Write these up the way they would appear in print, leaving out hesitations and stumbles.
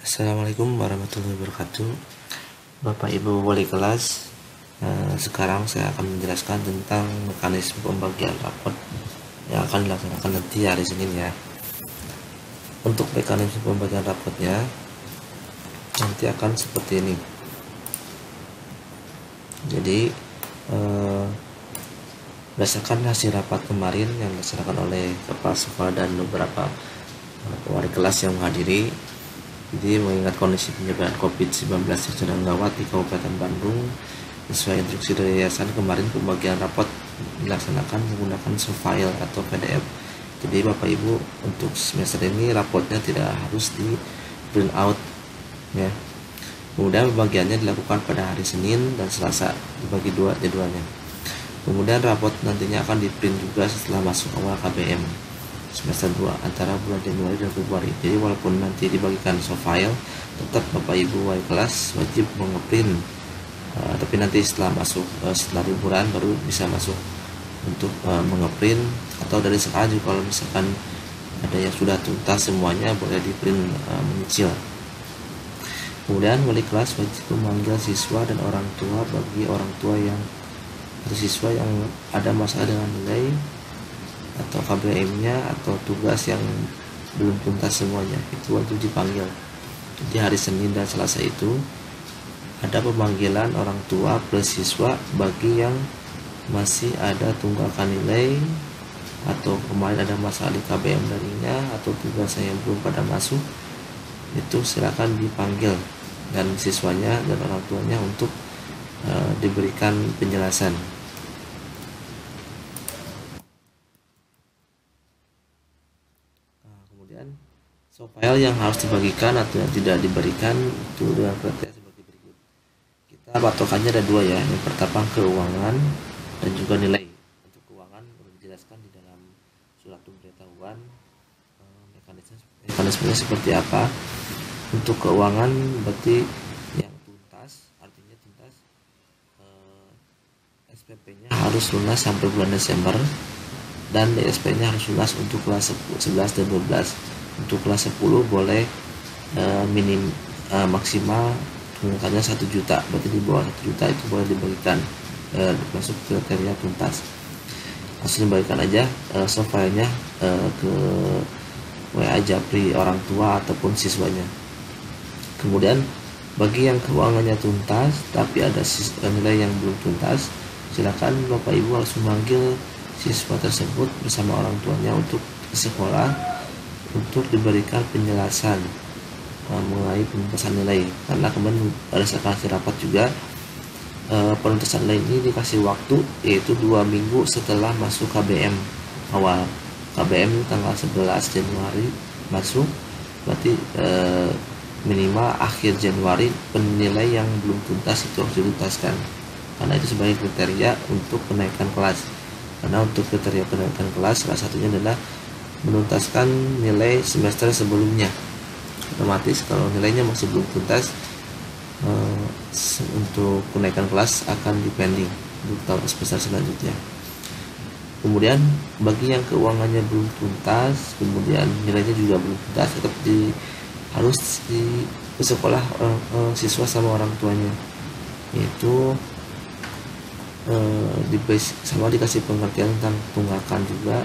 Assalamualaikum warahmatullahi wabarakatuh. Bapak Ibu wali kelas, sekarang saya akan menjelaskan tentang mekanisme pembagian rapot yang akan dilaksanakan nanti hari Senin ya. Untuk mekanisme pembagian rapotnya nanti akan seperti ini. Jadi berdasarkan hasil rapat kemarin yang dilaksanakan oleh kepala sekolah dan beberapa wali kelas yang menghadiri, jadi mengingat kondisi penyebaran COVID-19 yang sedang gawat di Kabupaten Bandung, sesuai instruksi dari yayasan, kemarin pembagian rapot dilaksanakan menggunakan soft file atau PDF. Jadi Bapak Ibu untuk semester ini rapotnya tidak harus di print out ya. Kemudian pembagiannya dilakukan pada hari Senin dan Selasa, dibagi dua jadwalnya. Kemudian rapot nantinya akan di print juga setelah masuk awal KBM semester 2 antara bulan Januari dan Februari. Jadi walaupun nanti dibagikan soft file, tetap Bapak Ibu wali kelas wajib mengeprint. Tapi nanti setelah liburan baru bisa masuk untuk mengeprint, atau dari sekarang juga kalau misalkan ada yang sudah tuntas semuanya boleh di print menyicil. Kemudian wali kelas wajib memanggil siswa dan orang tua bagi orang tua yang atau siswa yang ada masalah dengan nilai atau KBM-nya atau tugas yang belum tuntas semuanya, itu wajib dipanggil. Di hari Senin dan Selasa itu ada pemanggilan orang tua plus siswa bagi yang masih ada tunggakan nilai atau kemarin ada masalah di KBM darinya atau tugasnya yang belum pada masuk, itu silakan dipanggil dan siswanya dan orang tuanya untuk diberikan penjelasan. Kemudian soft file yang harus dibagikan atau yang tidak diberikan itu dengan kriteria seperti berikut. Kita patokannya ada dua ya. Yang pertama keuangan dan juga nilai. Untuk keuangan perlu dijelaskan di dalam surat pemberitahuan mekanismenya seperti apa. Untuk keuangan berarti yang tuntas, artinya tuntas SPP-nya harus lunas sampai bulan Desember, dan DSP-nya harus lunas untuk kelas 11 dan 12. Untuk kelas 10 boleh maksimal tunggakannya 1 juta, berarti di bawah 1 juta itu boleh dibagikan, masuk kriteria tuntas. Langsung dibagikan aja soft file-nya ke WA Japri orang tua ataupun siswanya. Kemudian bagi yang keuangannya tuntas tapi ada nilai yang belum tuntas, silakan Bapak Ibu harus memanggil siswa tersebut bersama orang tuanya untuk ke sekolah untuk diberikan penjelasan mengenai penuntasan nilai. Karena kemarin berdasarkan hasil rapat juga penuntasan nilai ini dikasih waktu yaitu 2 minggu setelah masuk KBM awal. KBM tanggal 11 Januari masuk, berarti minimal akhir Januari penilai yang belum tuntas itu harus dituntaskan, karena itu sebagai kriteria untuk kenaikan kelas. Karena untuk kriteria kenaikan kelas salah satunya adalah menuntaskan nilai semester sebelumnya. Otomatis kalau nilainya masih belum tuntas, untuk kenaikan kelas akan dipending untuk tahun semester selanjutnya. Kemudian bagi yang keuangannya belum tuntas, kemudian nilainya juga belum tuntas, tetap harus di sekolah siswa sama orang tuanya, yaitu dikasih pengertian tentang tunggakan juga,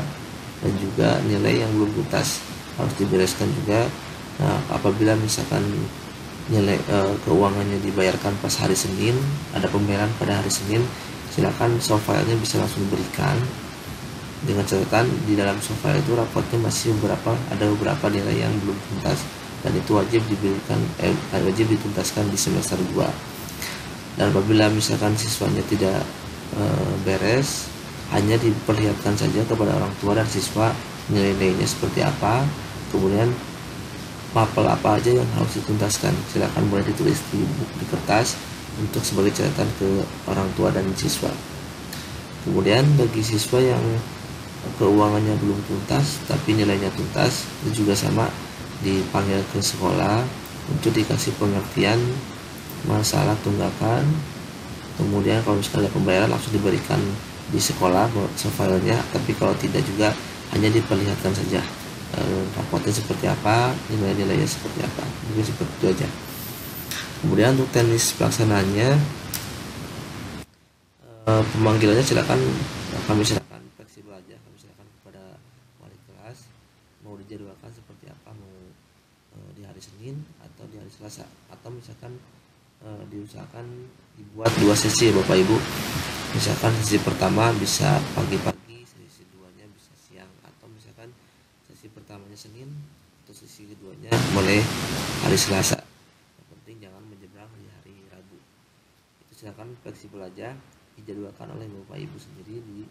dan juga nilai yang belum tuntas harus dibereskan juga. Nah, apabila misalkan nilai keuangannya dibayarkan pas hari Senin, ada pembayaran pada hari Senin, silakan soft file-nya bisa langsung diberikan, dengan catatan di dalam soft file itu rapotnya masih ada beberapa nilai yang belum tuntas, dan itu wajib wajib dituntaskan di semester 2. Dan apabila misalkan siswanya tidak beres, hanya diperlihatkan saja kepada orang tua dan siswa nilai-nilainya seperti apa, kemudian mapel apa aja yang harus dituntaskan. Silakan boleh ditulis di kertas untuk sebagai catatan ke orang tua dan siswa. Kemudian bagi siswa yang keuangannya belum tuntas tapi nilainya tuntas, itu juga sama, dipanggil ke sekolah untuk dikasih pengertian masalah tunggakan. Kemudian kalau misalkan ada pembayaran langsung diberikan di sekolah soft file-nya, tapi kalau tidak juga hanya diperlihatkan saja. rapotnya seperti apa, nilai-nilainya seperti apa, mungkin seperti itu aja. Kemudian untuk teknis pelaksanaannya, pemanggilannya silakan kami silakan fleksibel aja, kami silakan kepada wali kelas mau dijadwalkan seperti apa, mau di hari Senin atau di hari Selasa, atau misalkan diusahakan dibuat 2 sesi ya Bapak Ibu. Misalkan sesi pertama bisa pagi-pagi, sesi keduanya bisa siang, atau misalkan sesi pertamanya Senin atau sesi keduanya boleh hari Selasa. Yang penting jangan menjebrang di hari Rabu. Itu silakan fleksibel aja, dijadwalkan oleh Bapak Ibu sendiri di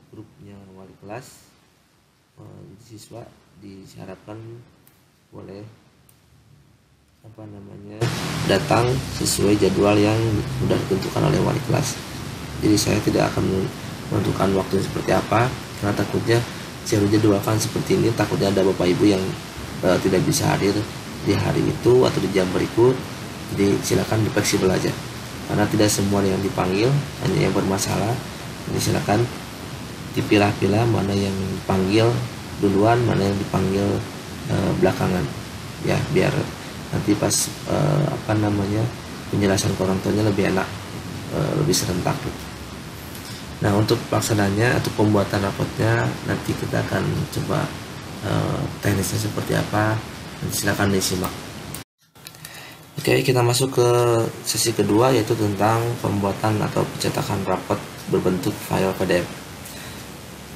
grupnya wali kelas. Siswa diharapkan boleh datang sesuai jadwal yang sudah ditentukan oleh wali kelas. Jadi saya tidak akan menentukan waktu seperti apa, karena takutnya saya jadwalkan seperti ini, takutnya ada Bapak Ibu yang tidak bisa hadir di hari itu atau di jam berikut. Jadi silakan fleksibel aja, karena tidak semua yang dipanggil, hanya yang bermasalah. Jadi silakan dipilah-pilah mana yang dipanggil duluan, mana yang dipanggil belakangan, ya, biar nanti pas penjelasan ke orang tuanya lebih enak, lebih serentak gitu. Nah, untuk pelaksananya atau pembuatan rapotnya nanti kita akan coba teknisnya seperti apa, nanti silakan disimak. Oke, kita masuk ke sesi kedua, yaitu tentang pembuatan atau pencetakan rapot berbentuk file PDF.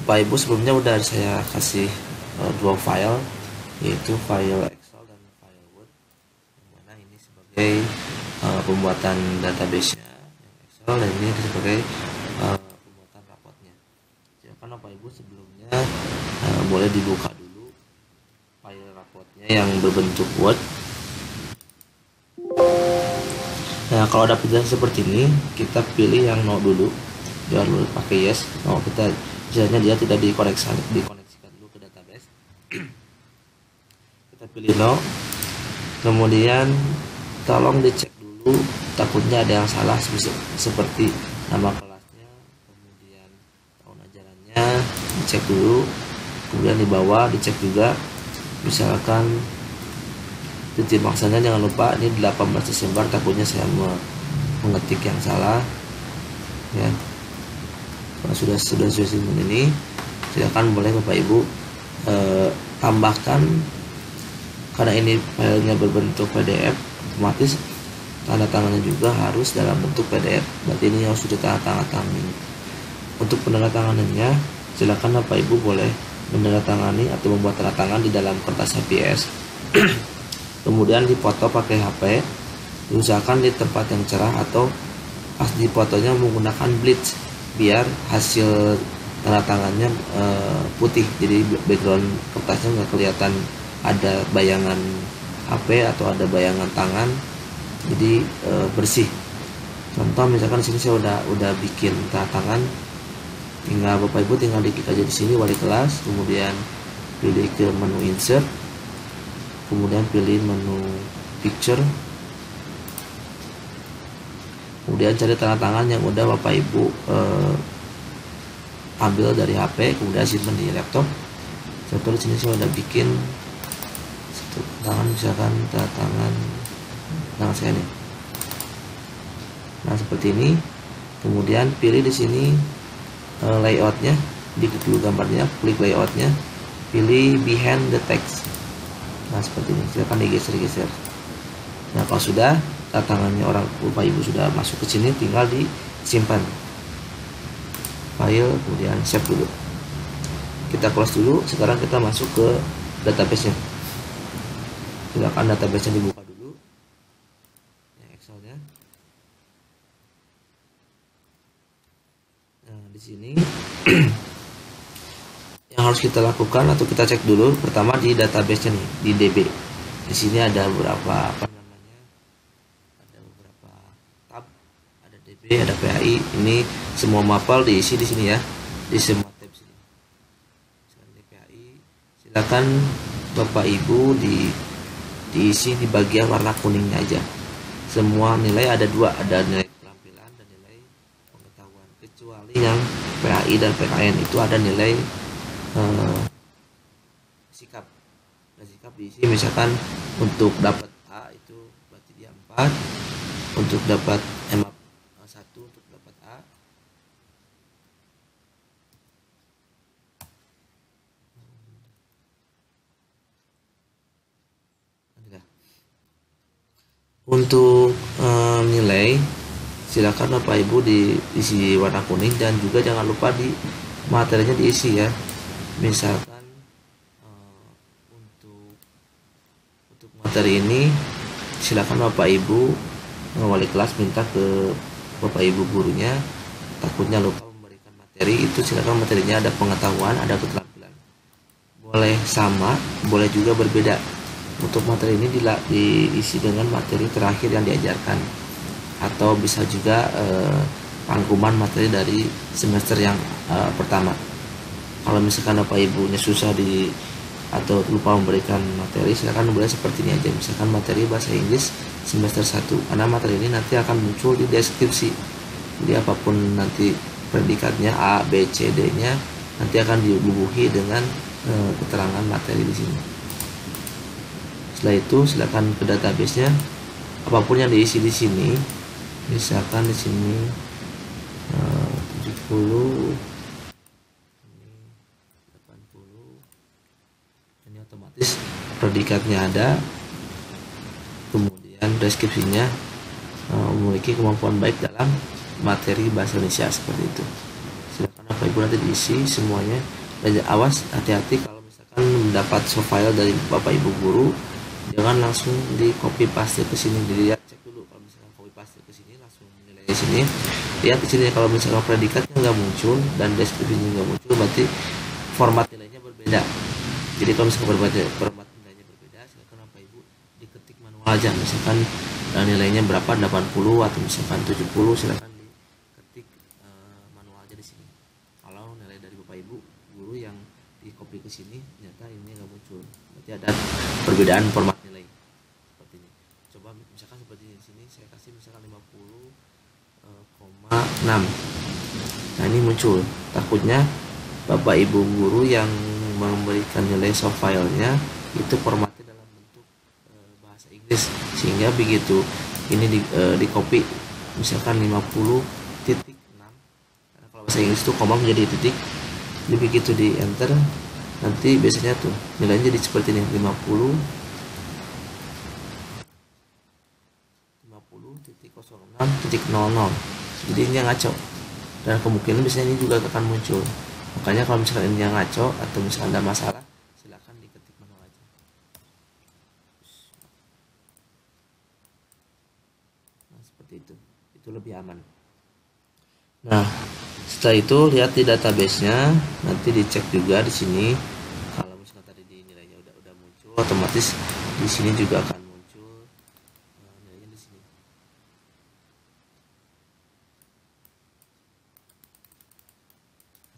Bapak Ibu, sebelumnya udah saya kasih 2 file, yaitu file Excel dan file Word, yang mana ini sebagai pembuatan database-nya yang Excel, dan ini sebagai pembuatan rapotnya. Silakan Bapak Ibu sebelumnya boleh dibuka dulu file rapotnya yang berbentuk Word. Nah, kalau ada penjelasan seperti ini, kita pilih yang no dulu, jangan dulu pakai yes. No, kita misalnya dia tidak dikoneksikan dulu ke database. Kita pilih no. Kemudian tolong dicek dulu, takutnya ada yang salah, seperti nama kelasnya, kemudian tahun ajarannya dicek dulu. Kemudian di bawah dicek juga, misalkan titik maksanya jangan lupa ini 18 Desember, takutnya saya mengetik yang salah, ya. Kalau sudah ini, silakan boleh Bapak Ibu tambahkan, karena ini filenya berbentuk PDF, otomatis tanda tangannya juga harus dalam bentuk PDF, berarti ini harus sudah tanda tangan. Untuk penandatanganannya, silakan Bapak Ibu boleh menandatangani atau membuat tanda tangan di dalam kertas HPS. Kemudian dipoto pakai HP, diusahakan di tempat yang cerah atau pas dipotonya menggunakan bleach, biar hasil tanda tangannya putih, jadi background kertasnya nggak kelihatan ada bayangan HP atau ada bayangan tangan, jadi bersih. Contoh misalkan di sini saya udah bikin tanda tangan, tinggal Bapak Ibu tinggal diklik aja di sini wali kelas, kemudian pilih ke menu insert, kemudian pilih menu picture, kemudian cari tanda tangan yang udah Bapak Ibu ambil dari HP, kemudian simpan di laptop. Contoh di sini saya udah bikin satu tangan, misalkan tanda tangan saya nih. Nah, seperti ini. Kemudian pilih di sini layoutnya, diklik dulu gambarnya, klik layoutnya, pilih behind the text. Nah, seperti ini, silakan digeser-geser. Nah, kalau sudah tanda tangannya orang Bapak Ibu sudah masuk ke sini, tinggal disimpan file, kemudian save dulu. Kita close dulu. Sekarang kita masuk ke database-nya. Silakan database-nya dibuka dulu, yang Excel-nya. Nah, di sini yang harus kita lakukan atau kita cek dulu pertama di database-nya nih, di DB. Di sini ada beberapa ada beberapa tab, ada DB, ada PAI. Ini semua mapel diisi di sini ya, di semua tab sini. Misalkan di PAI, silakan Bapak Ibu diisi di bagian warna kuningnya aja. Semua nilai ada 2, ada nilai keterampilan dan nilai pengetahuan. Kecuali yang PAI dan PKN itu ada nilai lengkap diisi. Misalkan untuk dapat A itu berarti dia 4, untuk dapat maaf 1 untuk dapat A. Untuk nilai, silakan Bapak Ibu diisi warna kuning, dan juga jangan lupa di materinya diisi ya. Misalkan untuk materi ini silakan Bapak Ibu wali kelas minta ke Bapak Ibu gurunya, takutnya lupa memberikan materi. Itu silakan materinya ada pengetahuan, ada keterampilan, boleh sama, boleh juga berbeda. Untuk materi ini diisi dengan materi terakhir yang diajarkan, atau bisa juga rangkuman materi dari semester yang pertama. Kalau misalkan Bapak Ibunya susah atau lupa memberikan materi, silakan boleh seperti ini aja. Misalkan materi bahasa Inggris semester 1, karena materi ini nanti akan muncul di deskripsi. Jadi apapun nanti predikatnya A, B, C, D-nya nanti akan dibubuhi dengan keterangan materi di sini. Setelah itu silakan ke database-nya, apapun yang diisi di sini. Misalkan di sini 70, ini 80, ini otomatis predikatnya ada, kemudian deskripsinya memiliki kemampuan baik dalam materi bahasa Indonesia, seperti itu. Silakan Bapak Ibu nanti diisi semuanya, dan awas hati-hati kalau misalkan mendapat soft file dari Bapak Ibu guru, jangan langsung di copy paste ke sini. Dilihat, cek dulu. Kalau misalkan copy paste ke sini langsung nilai di sini, lihat di sini. Kalau misalkan predikatnya nggak muncul dan deskripsinya nggak muncul, berarti format nilainya berbeda. Jadi kalau misalkan format nilainya berbeda, silakan Bapak Ibu diketik manual aja. Misalkan nilainya berapa, 80 atau misalkan 70, silakan diketik manual aja di sini. Kalau nilai dari Bapak Ibu guru yang di copy ke sini ternyata ini nggak muncul, berarti ada perbedaan format nilai seperti ini. Coba misalkan seperti di sini saya kasih misalkan 50,6. Nah, ini muncul. Takutnya Bapak Ibu guru yang memberikan nilai soft filenya itu formatnya dalam bentuk bahasa Inggris, sehingga begitu ini di copy misalkan 50,6, karena kalau bahasa Inggris itu koma menjadi titik. Jadi begitu di enter, nanti biasanya tuh nilainya jadi seperti ini, 50,06.00. Jadi ini yang ngaco, dan kemungkinan biasanya ini juga akan muncul. Makanya kalau misalkan ini yang ngaco atau misalkan ada masalah, silakan diketik manual aja. Nah, seperti itu lebih aman. Nah, setelah itu lihat di database-nya, nanti dicek juga di sini. Kalau misalkan tadi di nilainya udah muncul, otomatis di sini juga akan muncul nilainya di sini.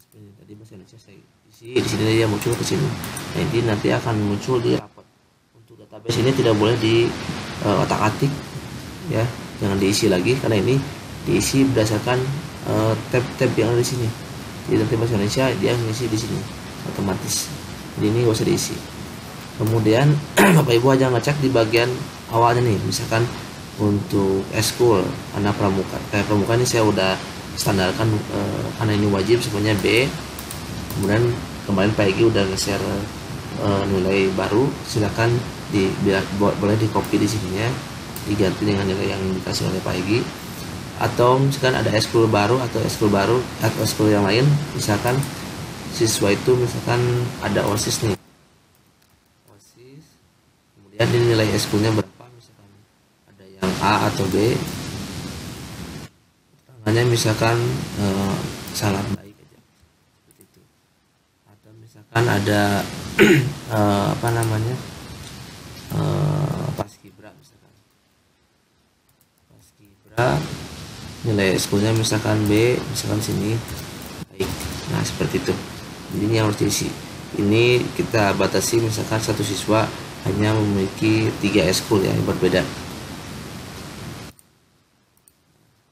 Seperti tadi bahasa Indonesia saya isi di sini, dia muncul ke sini. Nah, ini nanti akan muncul di rapot. Untuk database ini tidak boleh di otak-atik ya, jangan diisi lagi, karena ini diisi berdasarkan tab-tab yang ada di sini. Jadi nanti bahasa Indonesia dia ngisi di sini otomatis. Jadi ini gak usah diisi. Kemudian Bapak Ibu aja ngecek di bagian awalnya nih, misalkan untuk eskul anak pramuka. Kayak pramuka ini saya udah standarkan karena ini wajib semuanya B. Kemudian kemarin Pak Egi udah nge-share nilai baru, silakan boleh di copy di sininya, diganti dengan nilai yang dikasih oleh Pak Egi. Atau misalkan ada eskul baru atau eskul yang lain, misalkan siswa itu misalkan ada OSIS nih, OSIS, kemudian ini nilai eskulnya berapa, misalkan ada yang A atau B, hanya misalkan sangat baik aja seperti itu. Atau misalkan ada apa namanya paskibra, misalkan paskibra nilai eskulnya misalkan B, misalkan sini baik. Nah, seperti itu. Jadi ini yang harus diisi. Ini kita batasi, misalkan satu siswa hanya memiliki 3 eskul ya, yang berbeda.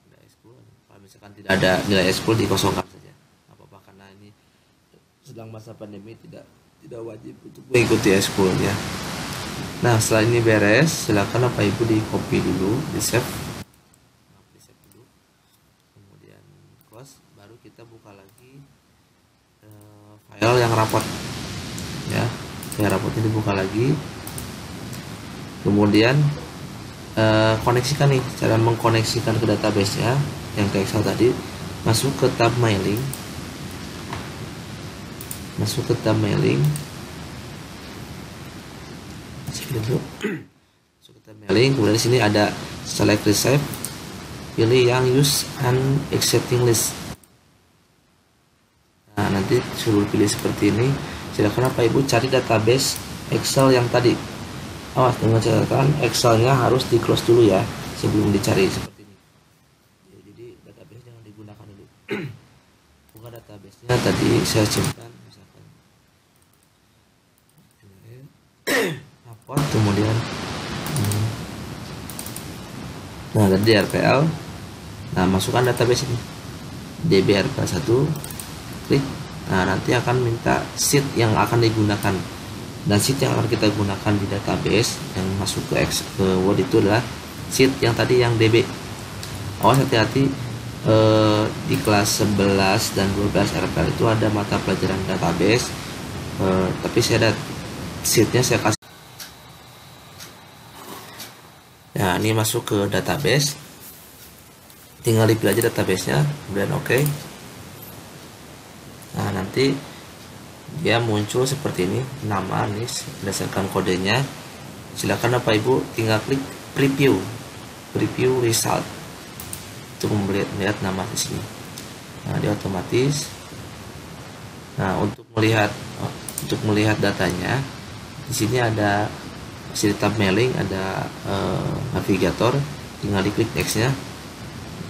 Ada eskul. Kalau misalkan tidak ada nilai eskul, dikosongkan saja. Apa-apa, karena ini sedang masa pandemi, tidak wajib untuk mengikuti eskul ya. Nah, setelah ini beres, silakan Bapak Ibu di copy dulu, di save. Di save dulu. Kemudian close, baru kita buka lagi file yang rapot. Ya, file rapotnya dibuka lagi. Kemudian koneksikan nih, cara mengkoneksikan ke database-nya yang ke Excel tadi. Masuk ke tab mailing. Masuk ke tab mailing. Dulu. Masuk ke tab mailing, kemudian di sini ada select receive, pilih yang use and accepting list. Nah, nanti suruh pilih seperti ini. Silakan Bapak Ibu cari database Excel yang tadi. Awas dengan catatan Excelnya harus di close dulu ya sebelum dicari seperti ini. Jadi database jangan digunakan dulu. Buka database-nya tadi saya simpan misalkan raport, kemudian nah tadi RPL. Nah, masukkan database ini DBRPL1, klik. Nah, nanti akan minta sheet yang akan digunakan, dan sheet yang akan kita gunakan di database yang masuk ke Word itu adalah sheet yang tadi yang DB. Awas hati-hati, di kelas 11 dan 12 RPL itu ada mata pelajaran database, tapi saya ada sheetnya saya kasih. Nah, ini masuk ke database, tinggal dipilih aja database-nya, kemudian oke. Nah, nanti dia muncul seperti ini, nama nih berdasarkan kodenya. Silakan Bapak Ibu tinggal klik preview result untuk melihat nama di sini. Nah, dia otomatis. Nah, untuk melihat datanya di sini ada di tab mailing ada navigator, tinggal diklik next-nya.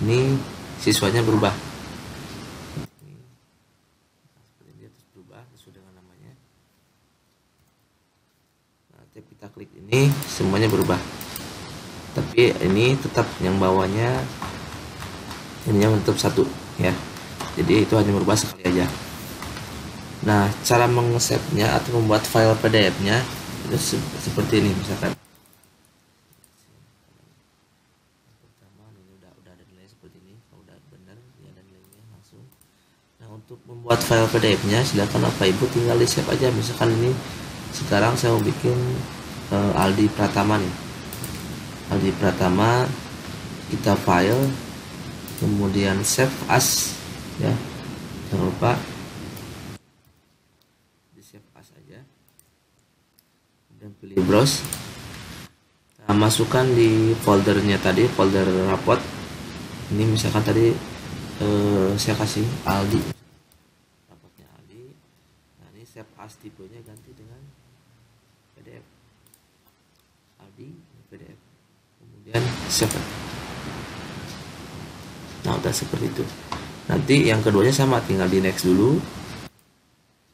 Ini siswanya berubah. Dia terus berubah sesuai dengan namanya. Nah, kita klik ini semuanya berubah. Tapi ini tetap yang bawahnya ini yang tetap satu ya. Jadi itu hanya berubah sekali aja. Nah, cara mengesepnya atau membuat file PDF-nya itu seperti ini misalkan. Pertama ini udah ada nilai seperti ini, kalau udah benar ya ada nilainya langsung. Nah, untuk membuat file PDF-nya silakan Bapak Ibu tinggal di save aja. Misalkan ini sekarang saya mau bikin Aldi Pratama nih. Aldi Pratama, kita file, kemudian save as ya. Jangan lupa di save as aja. Dan pilih browse. Nah, masukkan di foldernya tadi, folder rapot. Ini misalkan tadi saya kasih Aldi, rapotnya Aldi. Nah, ini save as, tipenya ganti dengan PDF Aldi PDF, kemudian save. Nah, udah seperti itu. Nanti yang keduanya sama, tinggal di next dulu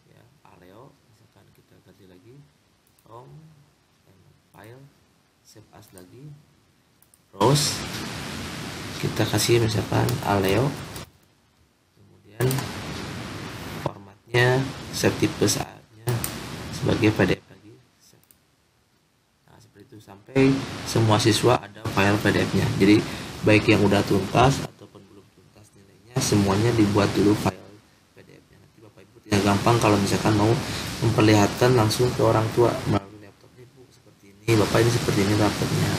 ya. Aleo misalkan kita ganti lagi home, file, save as lagi, browse, kita kasih misalkan Aleo, kemudian formatnya save tipe saatnya sebagai PDF lagi, save. Nah, seperti itu sampai semua siswa ada file PDF-nya. Jadi baik yang udah tuntas ataupun belum tuntas nilainya, semuanya dibuat dulu file PDF-nya. Nanti Bapak Ibu tinggal gampang kalau misalkan mau memperlihatkan langsung ke orang tua melalui laptop. Nih Bu, seperti ini, Bapak ini seperti ini rapotnya.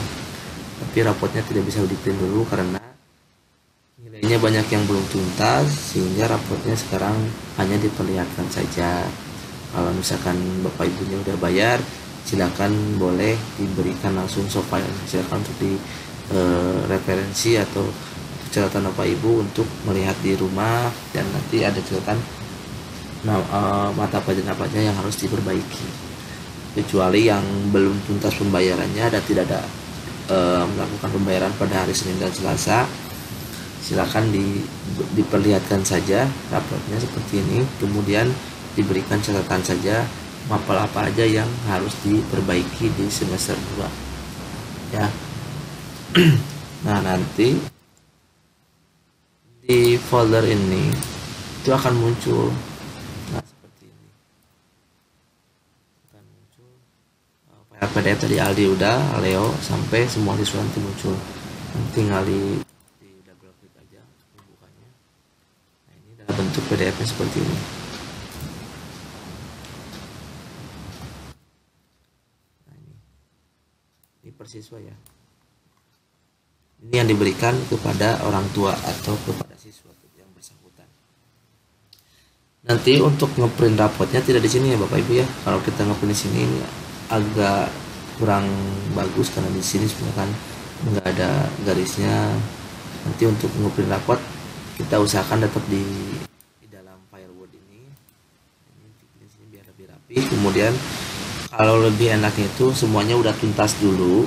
Tapi rapotnya tidak bisa di print dulu karena nilainya banyak yang belum tuntas, sehingga rapotnya sekarang hanya diperlihatkan saja. Kalau misalkan Bapak Ibunya udah bayar, silakan boleh diberikan langsung soft file. Silakan untuk di referensi atau catatan Bapak Ibu untuk melihat di rumah, dan nanti ada catatan mata pelajaran apa aja yang harus diperbaiki. Kecuali yang belum tuntas pembayarannya dan tidak ada melakukan pembayaran pada hari Senin dan Selasa, silakan diperlihatkan saja rapotnya seperti ini, kemudian diberikan catatan saja mapel apa aja yang harus diperbaiki di semester 2 ya. Nah, nanti di folder ini itu akan muncul, nah seperti ini akan muncul PDF tadi Aldi udah, Leo sampai semua siswa nanti muncul. Nanti tinggal di double klik aja bukanya. Nah, ini dalam bentuk PDF-nya seperti ini. Nah, ini per siswa ya. Ini yang diberikan kepada orang tua atau kepada siswa yang bersangkutan. Nanti untuk ngeprint rapotnya tidak di sini ya Bapak Ibu ya. Kalau kita ngeprint di sini ini agak kurang bagus karena di sini sebenarnya kan nggak ada garisnya. Nanti untuk ngeprint rapot kita usahakan tetap di dalam file Word ini di sini biar lebih rapi. Kemudian kalau lebih enaknya itu semuanya udah tuntas dulu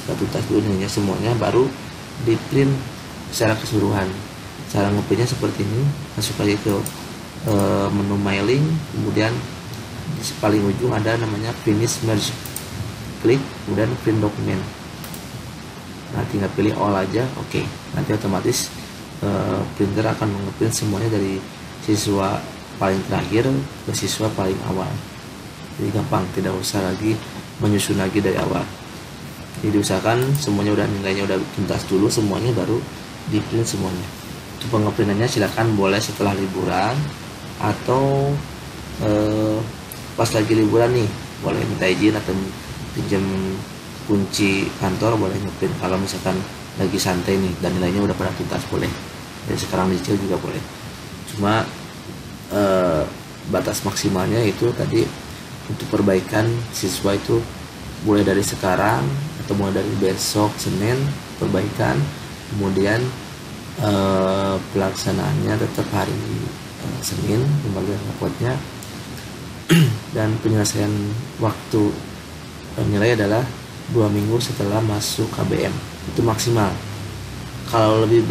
nih ya, semuanya baru di print secara keseluruhan. Cara ngeprintnya seperti ini, masuk lagi ke menu mailing, kemudian di paling ujung ada namanya finish merge, klik kemudian print dokumen. Nah tinggal pilih all aja, oke. Nanti otomatis printer akan ngeprint semuanya dari siswa paling terakhir ke siswa paling awal. Jadi gampang, tidak usah lagi menyusun lagi dari awal. Jadi usahakan semuanya udah nilainya udah tuntas dulu semuanya, baru di print semuanya. Untuk pengeprintannya silakan boleh setelah liburan atau pas lagi liburan nih, boleh minta izin atau pinjam kunci kantor, boleh ngeprint. Kalau misalkan lagi santai nih dan nilainya udah pada tuntas, boleh. Dari sekarang dicil juga boleh. Cuma batas maksimalnya itu tadi untuk perbaikan siswa itu mulai dari sekarang atau mulai dari besok Senin perbaikan, kemudian pelaksanaannya tetap hari Senin pembagian rapotnya dan penyelesaian waktu nilai adalah 2 minggu setelah masuk KBM, itu maksimal. Kalau lebih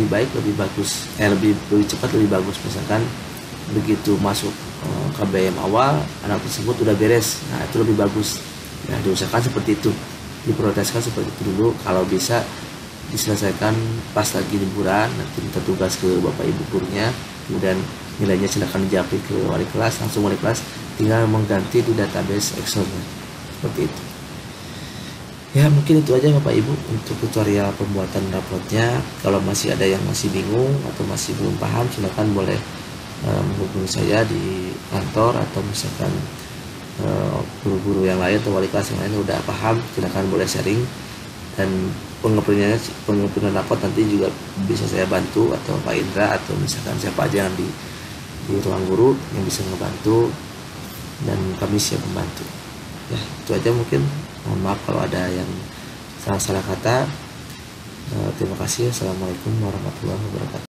baik lebih bagus, lebih cepat lebih bagus. Misalkan begitu masuk KBM awal anak tersebut udah beres, nah itu lebih bagus ya. Diusahakan seperti itu, diprioritaskan seperti itu dulu. Kalau bisa diselesaikan pas lagi liburan, nanti minta tugas ke bapak ibu gurunya, kemudian nilainya silakan dijapri ke wali kelas, langsung wali kelas tinggal mengganti di database Excel-nya, seperti itu ya. Mungkin itu aja bapak ibu untuk tutorial pembuatan rapotnya. Kalau masih ada yang masih bingung atau masih belum paham, silakan boleh menghubungi saya di kantor, atau misalkan guru-guru yang lain atau wali kelas yang lain udah paham, silakan boleh sharing. Dan pengeprintan rapot nanti juga bisa saya bantu, atau Pak Indra, atau misalkan siapa aja yang di ruang guru yang bisa ngebantu, dan kami siap membantu ya. Itu aja mungkin. Mohon maaf kalau ada yang salah kata. Terima kasih. Assalamualaikum warahmatullahi wabarakatuh.